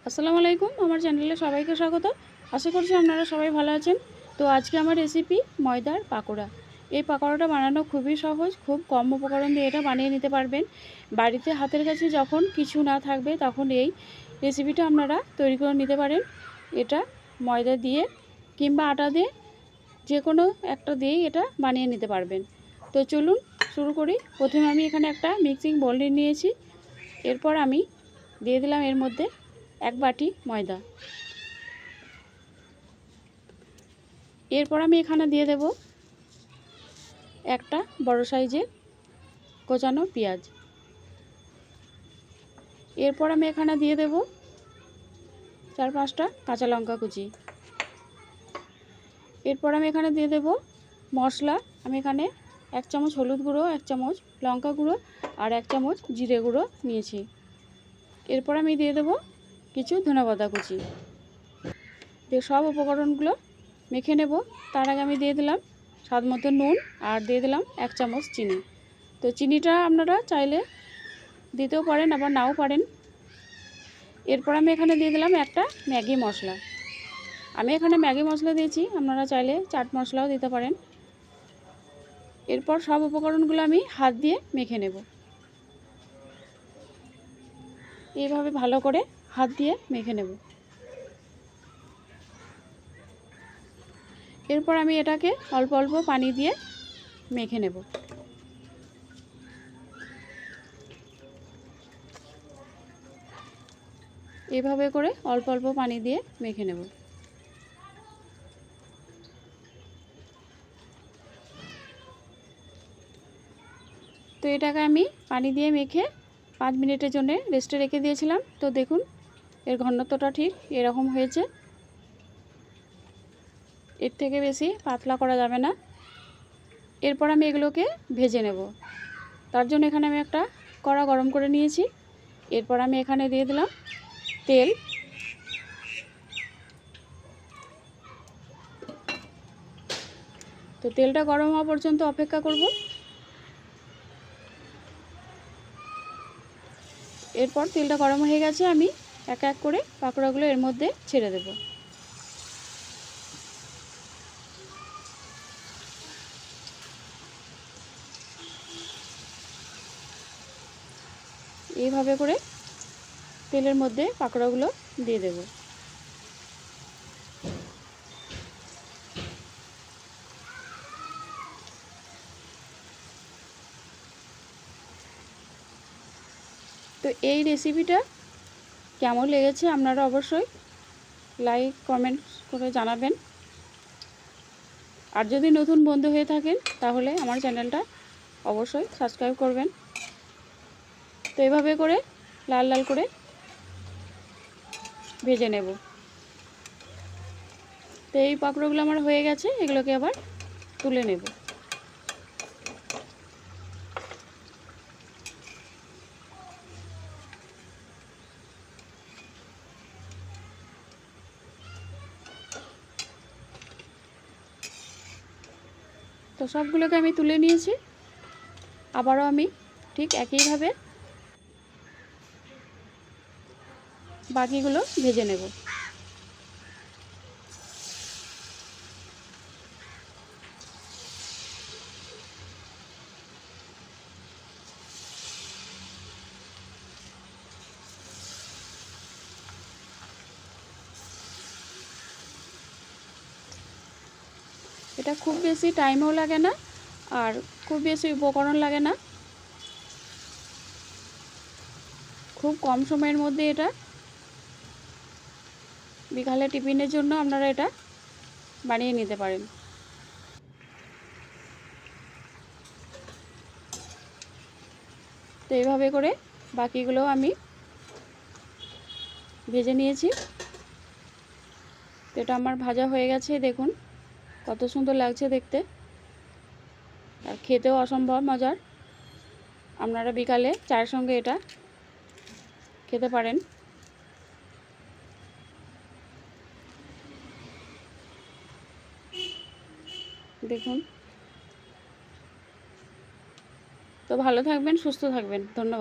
আসসালামু আলাইকুম, আমার চ্যানেলে সবাইকে স্বাগত। আশা করছি আপনারা সবাই ভালো আছেন। তো আজকে আমার রেসিপি ময়দার পাকোড়া। এই পাকোড়াটা বানানো খুবই সহজ, খুব কম উপকরণ দিয়ে এটা বানিয়ে নিতে পারবেন। বাড়িতে হাতের কাছে যখন কিছু না থাকবে তখন এই রেসিপিটা আপনারা তৈরি করে নিতে পারেন। এটা ময়দা দিয়ে কিংবা আটা দিয়ে যে কোনো একটা দিয়েই এটা বানিয়ে নিতে পারবেন। তো চলুন শুরু করি। প্রথমে আমি এখানে একটা মিক্সিং বোল নিয়েছি। এরপর আমি দিয়ে দিলাম এর মধ্যে 1 বাটি ময়দা। এরপর আমি এখানে দিয়ে দেব একটা বড় সাইজের কোচানো পেঁয়াজ। এরপর আমি এখানে দিয়ে দেব 4-5টা কাঁচা লঙ্কা কুচি। এরপর আমি এখানে দিয়ে দেব মশলা। আমি এখানে 1 চামচ হলুদ গুঁড়ো, 1 চামচ লঙ্কা গুঁড়ো আর 1 চামচ জিরে গুঁড়ো নিয়েছি। এরপর আমি দিয়ে দেব কিছু ধনেপাতা কুচি। দিয়ে সব উপকরণগুলো মেখে নেব। তার আগে আমি দিয়ে দিলাম স্বাদ মতো নুন আর দিয়ে দিলাম 1 চামচ চিনি। তো চিনিটা আপনারা চাইলে দিতেও পারেন আবার নাও পারেন। এরপর আমি এখানে দিয়ে দিলাম একটা ম্যাগি মশলা। আমি এখানে ম্যাগি মশলা দিয়েছি, আপনারা চাইলে চাট মশলাও দিতে পারেন। এরপর সব উপকরণগুলো আমি হাত দিয়ে মেখে নেব। এইভাবে ভালো করে হাত দিয়ে মেখে নেব। এরপর আমি এটাকে অল্প অল্প পানি দিয়ে মেখে নেব। এভাবে করে অল্প অল্প পানি দিয়ে মেখে নেব। তো এটাকে আমি পানি দিয়ে মেখে 5 মিনিটের জন্য রেস্টে রেখে দিয়েছিলাম। তো দেখুন এর ঘনত্বটা ঠিক এরকম হয়েছে। এর থেকে বেশি পাতলা করা যাবে না। এরপর আমি এগুলোকে ভেজে নেব। তার জন্য এখানে আমি একটা কড়া গরম করে নিয়েছি। এরপর আমি এখানে দিয়ে দিলাম তেল। তো তেলটা গরম হওয়া পর্যন্ত অপেক্ষা করব। এরপর তেলটা গরম হয়ে গেছে, আমি এক এক করে পাকোড়াগুলো এর মধ্যে ছেড়ে দেব। এইভাবে করে তেলের মধ্যে পাকোড়াগুলো দিয়ে দেব। তো এই রেসিপিটা কেমন লেগেছে আপনারা অবশ্যই লাইক কমেন্ট করে জানাবেন। আর যদি নতুন বন্ধু হয়ে থাকেন তাহলে আমার চ্যানেলটা অবশ্যই সাবস্ক্রাইব করবেন। তো এভাবে করে লাল লাল করে ভেজে নেব। তো এই পাকোড়াগুলো আমার হয়ে গেছে, এগুলোকে আবার তুলে নেব। তো সবগুলোকে আমি তুলে নিয়েছি। আবারও আমি ঠিক একইভাবে বাকিগুলো ভেজে নেব। এটা খুব বেশি টাইমও লাগে না আর খুব বেশি উপকরণ লাগে না। খুব কম সময়ের মধ্যে এটা বিকালে টিফিনের জন্য আপনারা এটা বানিয়ে নিতে পারেন। তো এইভাবে করে বাকিগুলো আমি ভেজে নিয়েছি। তো এটা আমার ভাজা হয়ে গেছে, দেখুন কত সুন্দর লাগছে দেখতে আর খেতেও অসম্ভব মজার। আপনারা বিকালে চায়ের সঙ্গে এটা খেতে পারেন। দেখুন। তো ভালো থাকবেন, সুস্থ থাকবেন। ধন্যবাদ।